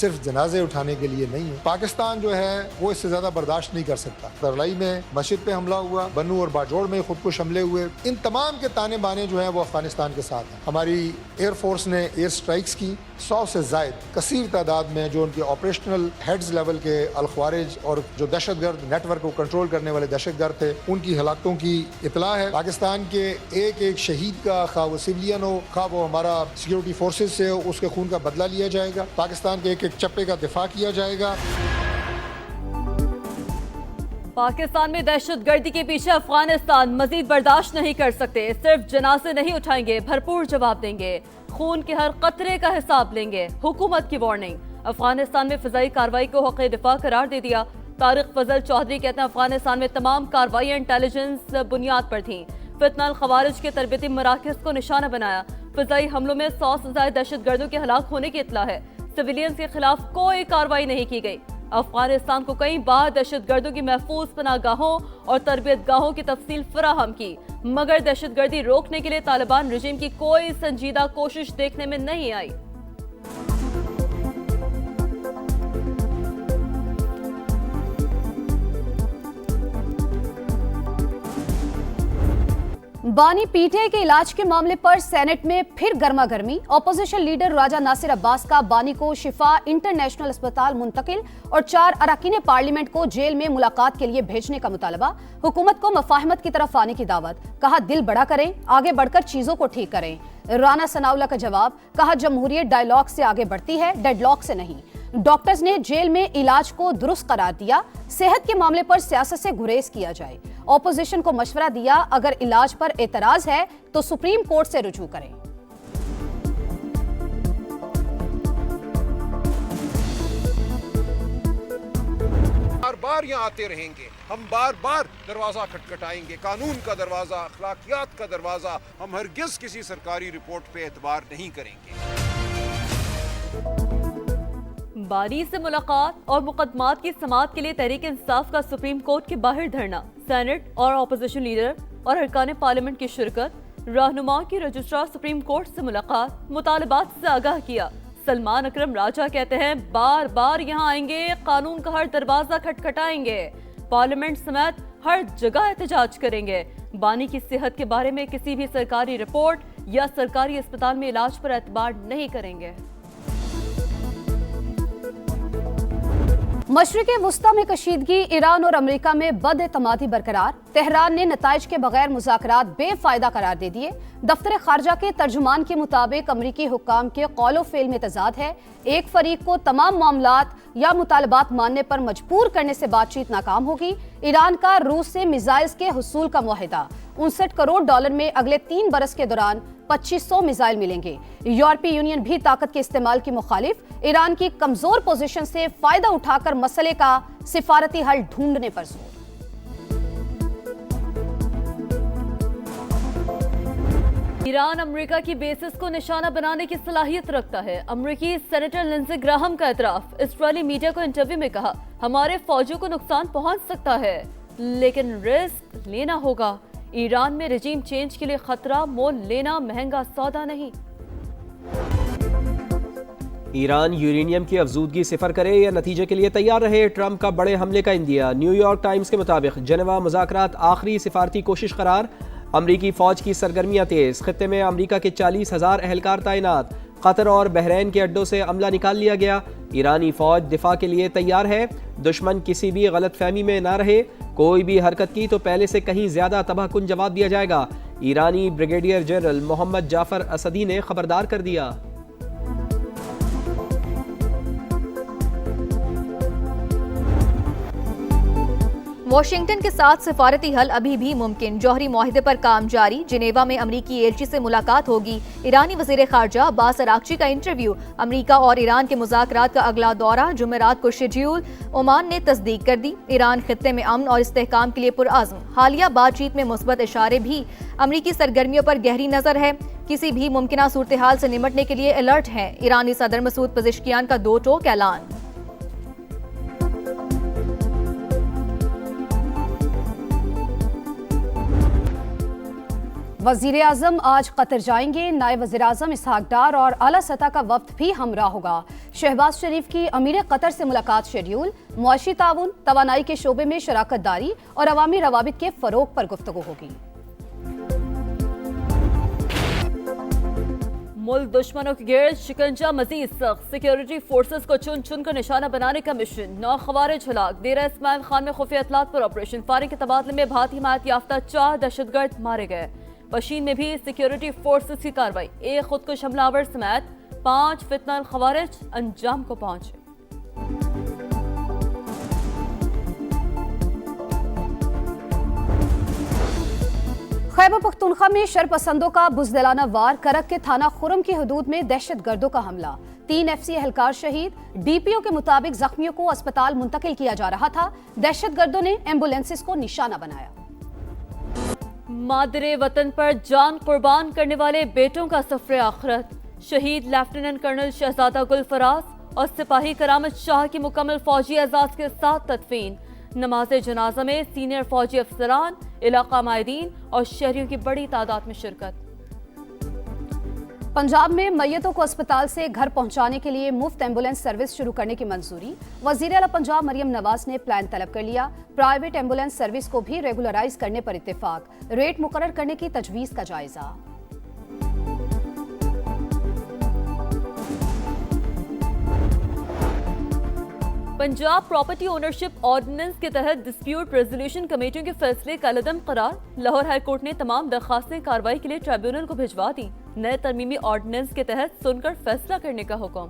सिर्फ जनाजे उठाने के लिए नहीं है। पाकिस्तान जो है वो इससे ज्यादा बर्दाश्त नहीं कर सकता। करलाई में मस्जिद पे हमला हुआ, बन्नू और बाजोड़ में खुदकुश हमले हुए, इन तमाम के ताने बाने जो है वो अफगानिस्तान के साथ हैं। हमारी एयरफोर्स ने एयर स्ट्राइक्स की, 100 से जायद कसीर तादाद में जो उनके ऑपरेशनल हेड्स लेवल के अलख्वारिज और जो दहशतगर्द नेटवर्क को कंट्रोल करने वाले दहशतगर्द थे उनकी हलाकतों की इतला है। पाकिस्तान के एक एक शहीद का, खा वो सिविलियन हो, खा वो हमारा सिक्योरिटी फोर्सेज से हो, उसके खून का बदला लिया जाएगा। पाकिस्तान के एक एक चप्पे का दिफा किया जाएगा। पाकिस्तान में दहशतगर्दी के पीछे अफगानिस्तान मजीद बर्दाश्त नहीं कर सकते। सिर्फ जनाजे नहीं उठाएंगे, भरपूर जवाब देंगे, खून के हर कतरे का हिसाब लेंगे। हुकूमत की वार्निंग, अफगानिस्तान में फिजाई कार्रवाई को हक़ दिफा करार दे दिया। तारिक फजल चौधरी कहते हैं अफगानिस्तान में तमाम कार्रवाई इंटेलिजेंस बुनियाद पर थी। फितनल खवारिज के तरबियती मराकज़ को निशाना बनाया। फिजाई हमलों में 100 से ज्यादा दहशतगर्दों के हलाक होने की इत्तला है। सिविलियंस के खिलाफ कोई कार्रवाई नहीं की गई। अफगानिस्तान को कई बार दहशतगर्दों की महफूज पनाहगाहों और तरबियत गाहों की तफसील फराहम की, मगर दहशतगर्दी रोकने के लिए तालिबान रजीम की कोई संजीदा कोशिश देखने में नहीं आई। बानी पीटीआई के इलाज के मामले पर सेनेट में फिर गर्मा गर्मी। ऑपोजिशन लीडर राजा नासिर अब्बास का बानी को शिफा इंटरनेशनल अस्पताल मुंतकिल और 4 अरकान पार्लियामेंट को जेल में मुलाकात के लिए भेजने का मुतालबा। हुकूमत को मफाहमत की तरफ आने की दावत। कहा दिल बड़ा करें, आगे बढ़कर चीजों को ठीक करें। राना सनाउल्लाह का जवाब, कहा जमहूरियत डायलॉग से आगे बढ़ती है, डेडलॉक से नहीं। डॉक्टर्स ने जेल में इलाज को दुरुस्त करार दिया। सेहत के मामले पर सियासत से गुरेज किया जाए। ऑपोजिशन को मशवरा दिया, अगर इलाज पर एतराज है तो सुप्रीम कोर्ट से रुजू करें। बार बार यहाँ आते रहेंगे, हम बार बार दरवाजा खटखटाएंगे, कानून का दरवाजा, अखलाकियात का दरवाजा। हम हरगिज किसी सरकारी रिपोर्ट पे एतबार नहीं करेंगे। बानी से मुलाकात और मुकदमात की समाअत के लिए तहरीक इंसाफ का सुप्रीम कोर्ट के बाहर धरना। सेनेट और ऑपोजिशन लीडर और अरकान पार्लियामेंट की शिरकत। रहनुमा की रजिस्ट्रार सुप्रीम कोर्ट से मुलाकात, मुतालबात से आगाह किया। सलमान अकरम राजा कहते हैं बार बार यहाँ आएंगे, कानून का हर दरवाजा खटखटाएंगे, पार्लियामेंट समेत हर जगह एहतजाज करेंगे। बानी की सेहत के बारे में किसी भी सरकारी रिपोर्ट या सरकारी अस्पताल में इलाज पर एतबार नहीं करेंगे। मशरिक़ वुस्ता में कशीदगी, ईरान और अमेरिका में बदएतमादी बरकरार। तेहरान ने नताइज के बगैर मुज़ाकरात बेफायदा करार दे दिए। दफ्तर खारजा के तर्जुमान के मुताबिक अमरीकी हुक्काम के कौलो फेल में तजाद है। एक फरीक को तमाम मामलात या मुतालबात मानने पर मजबूर करने से बातचीत नाकाम होगी। ईरान का रूस से मिसाइल्स के हुसूल का मुआहिदा। 59 करोड़ डॉलर में अगले 3 बरस के दौरान 2500 मिसाइल मिलेंगे। यूरोपीय यूनियन भी ताकत के इस्तेमाल की मुखालिफ। ईरान की कमजोर पोजीशन से फायदा उठाकर मसले का सिफारती हल ढूंढने पर जोर। ईरान अमेरिका की बेसिस को निशाना बनाने की सलाहियत रखता है। अमेरिकी सेनेटर लिंडसे ग्राहम का एतराफ। इस्राएली मीडिया को इंटरव्यू में कहा, हमारे फौजियों को नुकसान पहुंच सकता है, लेकिन रिस्क लेना होगा। ईरान में रजीम चेंज के लिए खतरा, मोल लेना महंगा सौदा नहीं। ईरान यूरेनियम की अफजूदगी सिफर करे या नतीजे के लिए तैयार रहे, ट्रंप का बड़े हमले का इंदिया। न्यूयॉर्क टाइम्स के मुताबिक जेनेवा मुज़ाकरात आखिरी सिफारती कोशिश करार। अमरीकी फौज की सरगर्मियां तेज। खित्ते में अमरीका के 40,000 एहलकार तैनात। कतर और बहरैन के अड्डों से अमला निकाल लिया गया। ईरानी फौज दिफा के लिए तैयार है। दुश्मन किसी भी गलत फहमी में ना रहे, कोई भी हरकत की तो पहले से कहीं ज्यादा तबाहकुन जवाब दिया जाएगा। ईरानी ब्रिगेडियर जनरल मोहम्मद जाफर असदी ने खबरदार कर दिया। वाशिंगटन के साथ सिफारती हल अभी भी मुमकिन। जौहरी मुआहिदे पर काम जारी। जिनेवा में अमरीकी एलची से मुलाकात होगी। ईरानी वजीर खारजा अब्बास अरागची का इंटरव्यू। अमरीका और ईरान के मुज़ाकरात का अगला दौरा जुमेरात को शेड्यूल। ओमान ने तस्दीक कर दी। ईरान खित्ते में अमन और इस्तेहकाम के लिए पुरअज़्म। हालिया बातचीत में मुस्बत इशारे भी। अमरीकी सरगर्मियों पर गहरी नजर है। किसी भी मुमकिन सूरत हाल से निमटने के लिए अलर्ट है। ईरानी सदर मसूद पज़ेश्कियान का 2 टोक ऐलान। वजीर आजम आज कतर जाएंगे। नायब वजीर आजम इसहाक डार और आला सतह का वफ्द भी हमरा होगा। शहबाज शरीफ की अमीर कतर से मुलाकात शेड्यूल। मुआशी ताउन, तवानाई के शोबे में शराकत दारी और अवामी रवाबित के फरोग पर गुफ्तगू होगी। मुल्क दुश्मनों की गिरद, शिकंजा मजीद सख्त। सिक्योरिटी फोर्सेस को चुन चुन कर निशाना बनाने का मिशन। 9 खवारिज हलाक। डेरा इस्माइल खान में खुफिया इतलात पर ऑपरेशन फायरिंग के तबादले में भारतीय हिमायत याफ्ता 4 दहशतगर्द मारे गए। पशीन में भी सिक्योरिटी फोर्सेस की कार्रवाई। एक खुदकुश हमलावर समेत 5 फितनल खवारिज अंजाम को पहुंचे। खैबर पख्तूनख्वा में शरपसंदों का बुज़दिलाना वार। करक के थाना खुरम की हदूद में दहशतगर्दों का हमला। 3 FC एहलकार शहीद। डीपीओ के मुताबिक जख्मियों को अस्पताल मुंतकिल किया जा रहा था। दहशतगर्दों ने एम्बुलेंसेस को निशाना बनाया। मादरे वतन पर जान कुर्बान करने वाले बेटों का सफर आखिरत। शहीद लेफ्टिनेंट कर्नल शहजादा गुल फराज और सिपाही करामत शाह की मुकम्मल फौजी एजाज के साथ तदफीन। नमाज जनाजा में सीनियर फौजी अफसरान, इलाका माहिदीन और शहरियों की बड़ी तादाद में शिरकत। पंजाब में मैयतों को अस्पताल से घर पहुंचाने के लिए मुफ्त एम्बुलेंस सर्विस शुरू करने की मंजूरी। वजीर आला पंजाब मरियम नवाज ने प्लान तलब कर लिया। प्राइवेट एम्बुलेंस सर्विस को भी रेगुलराइज करने पर इत्तेफाक। रेट मुकर्रर करने की तजवीज का जायजा। पंजाब प्रॉपर्टी ओनरशिप ऑर्डिनेंस के तहत डिस्प्यूट रेजोल्यूशन कमेटियों के फैसले कलअदम करार। लाहौर हाईकोर्ट ने तमाम दरखास्तें कार्रवाई के लिए ट्रिब्यूनल को भिजवा दी। नए तरमीमी ऑर्डिनेंस के तहत सुनकर फैसला करने का हुक्म।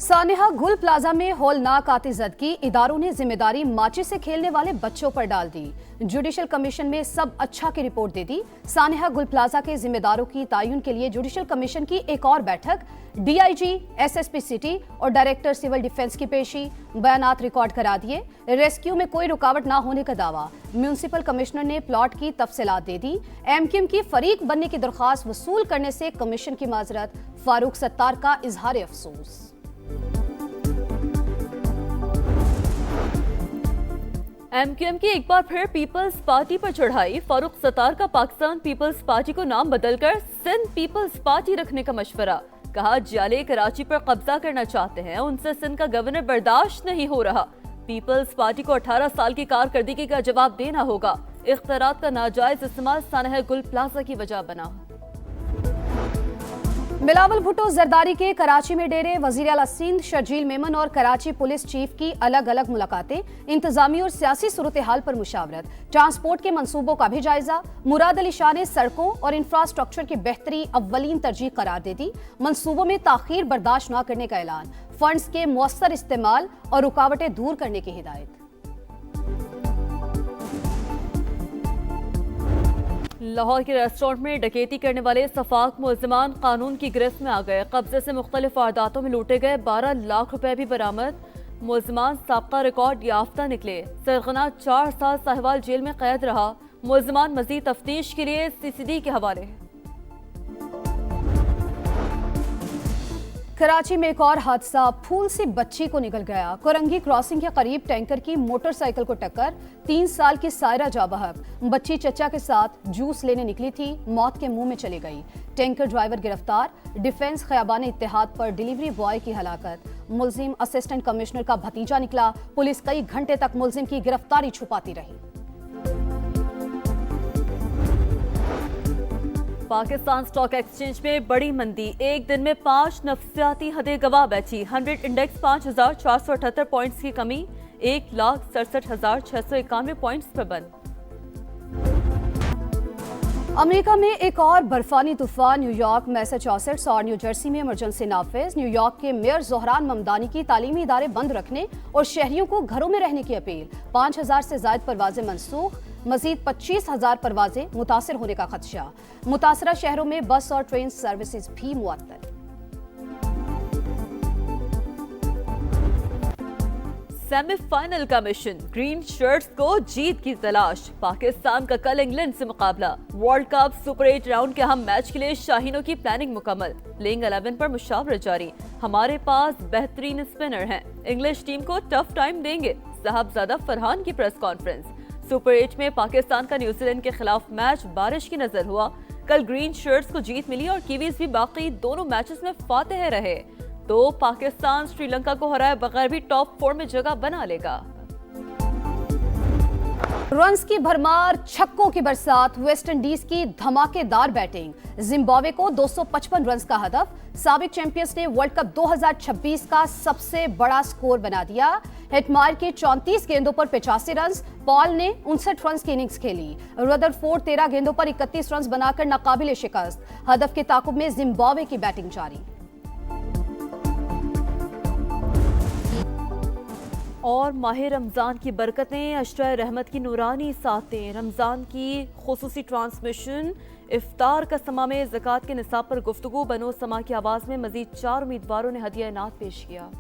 सानेहा गुल प्लाजा में हौलनाक आतिशबाजी। इदारों ने जिम्मेदारी माचिस से खेलने वाले बच्चों पर डाल दी। जुडिशल कमीशन में सब अच्छा की रिपोर्ट दे दी। सानेहा गुल प्लाजा के जिम्मेदारों की तायुन के लिए जुडिशल कमीशन की एक और बैठक। DIG, SSP सिटी और डायरेक्टर सिविल डिफेंस की पेशी। बयानात रिकॉर्ड करा दिए। रेस्क्यू में कोई रुकावट ना होने का दावा। म्यूनिसिपल कमिश्नर ने प्लॉट की तफसीलात दे दी। MQM की फरीक बनने की दरख्वास्त वसूल करने से कमीशन की माजरत। फारूक सत्तार का इजहार अफसोस। MQM की एक बार फिर पीपल्स पार्टी पर चढ़ाई। फारूक सत्तार का पाकिस्तान पीपल्स पार्टी को नाम बदलकर सिंध पीपल्स पार्टी रखने का मशवरा। कहा जियाले कराची पर कब्जा करना चाहते हैं, उनसे सिंध का गवर्नर बर्दाश्त नहीं हो रहा। पीपल्स पार्टी को 18 साल की कारकर्दगी का जवाब देना होगा। इख्तियारात का नाजायज इस्तेमाल सानेहा गुल प्लाजा की वजह बना। बिलावल भुट्टो जरदारी के कराची में डेरे। वजीर आला सिंध शर्जील मेमन और कराची पुलिस चीफ की अलग अलग मुलाकातें। इंतजामी और सियासी सूरत हाल पर मुशावरत। ट्रांसपोर्ट के मंसूबों का भी जायजा। मुराद अली शाह ने सड़कों और इंफ्रास्ट्रक्चर की बेहतरी अव्वलीन तरजीह करार दे दी। मंसूबों में ताखीर बर्दाश्त न करने का ऐलान। फंड्स के मुअस्सर इस्तेमाल और रुकावटें दूर करने की हिदायत। लाहौर के रेस्टोरेंट में डकैती करने वाले सफाक मुलजिमान कानून की गिरफ्त में आ गए। कब्जे से मुख्तलिफ वारदातों में लूटे गए 12 लाख रुपए भी बरामद। मुलजिमान साबका रिकॉर्ड याफ्ता निकले। सरगना 4 साल साहिवाल जेल में कैद रहा। मुलजिमान मजीद तफ्तीश के लिए CCD के हवाले। कराची में एक और हादसा। फूल सी बच्ची को निकल गया। कोरंगी क्रॉसिंग के करीब टैंकर की मोटरसाइकिल को टक्कर। 3 साल की सायरा जाबहक। बच्ची चचा के साथ जूस लेने निकली थी, मौत के मुंह में चली गई। टैंकर ड्राइवर गिरफ्तार। डिफेंस खयाबान इत्तेहाद पर डिलीवरी बॉय की हलाकत। मुलजिम असिस्टेंट कमिश्नर का भतीजा निकला। पुलिस कई घंटे तक मुलजिम की गिरफ्तारी छुपाती रही। पाकिस्तान स्टॉक एक्सचेंज में बड़ी मंदी। एक दिन में 5 नफ्सियाती हदें गवा बैठी। 100 इंडेक्स 5478 पॉइंट्स की कमी। 1,67,691 पॉइंट्स पर बंद। अमेरिका में एक और बर्फानी तूफान। न्यूयॉर्क, मैसाचुसेट्स और न्यू जर्सी में इमरजेंसी नाफिज। न्यूयॉर्क के मेयर जोहरान ममदानी की तालीमी इदारे बंद रखने और शहरियों को घरों में रहने की अपील। 5000 से ज्यादा परवाजें मनसूख। मजीद 25,000 परवाजें मुतासर होने का खदशा। मुतासरा शहरों में बस और ट्रेन सर्विसेज भी मुअत्तल। सेमीफाइनल का मिशन। ग्रीन शर्ट्स को जीत की तलाश। पाकिस्तान का कल इंग्लैंड से मुकाबला। वर्ल्ड कप सुपर 8 राउंड के अहम मैच के लिए शाहीनों की प्लानिंग मुकम्मल। प्लेइंग 11 पर मुशावरत जारी। हमारे पास बेहतरीन स्पिनर हैं, इंग्लिश टीम को टफ टाइम देंगे। साहबजादा फरहान की प्रेस कॉन्फ्रेंस। सुपर 8 में पाकिस्तान का न्यूजीलैंड के खिलाफ मैच बारिश की नजर हुआ। कल ग्रीन शर्ट्स को जीत मिली और कीवीज भी बाकी दोनों मैचेस में फातेह रहे, तो पाकिस्तान श्रीलंका को हराए बगैर भी टॉप 4 में जगह बना लेगा। रन्स की भरमार, छक्कों की बरसात, वेस्ट इंडीज की धमाकेदार बैटिंग, जिम्बाब्वे को 255 रन्स का हदफ। साबिक चैंपियंस ने वर्ल्ड कप 2026 का सबसे बड़ा स्कोर बना दिया। हेटमायर के 34 गेंदों पर 85 रन्स, पॉल ने 59 रन्स की इनिंग्स खेली। रदरफोर्ड 13 गेंदों पर 31 रन्स बनाकर नाकाबिले शिकस्त। हदफ के ताकुब में जिम्बाब्वे की बैटिंग जारी। और माह रमज़ान की बरकतें, अशरा रहमत की नूरानी सातें, रमज़ान की खुसूसी ट्रांसमिशन, इफ्तार का समा में ज़कात के निसाब पर गुफ्तगू, बनो समा की आवाज़ में मज़ीद 4 उम्मीदवारों ने हदिया इनात पेश किया।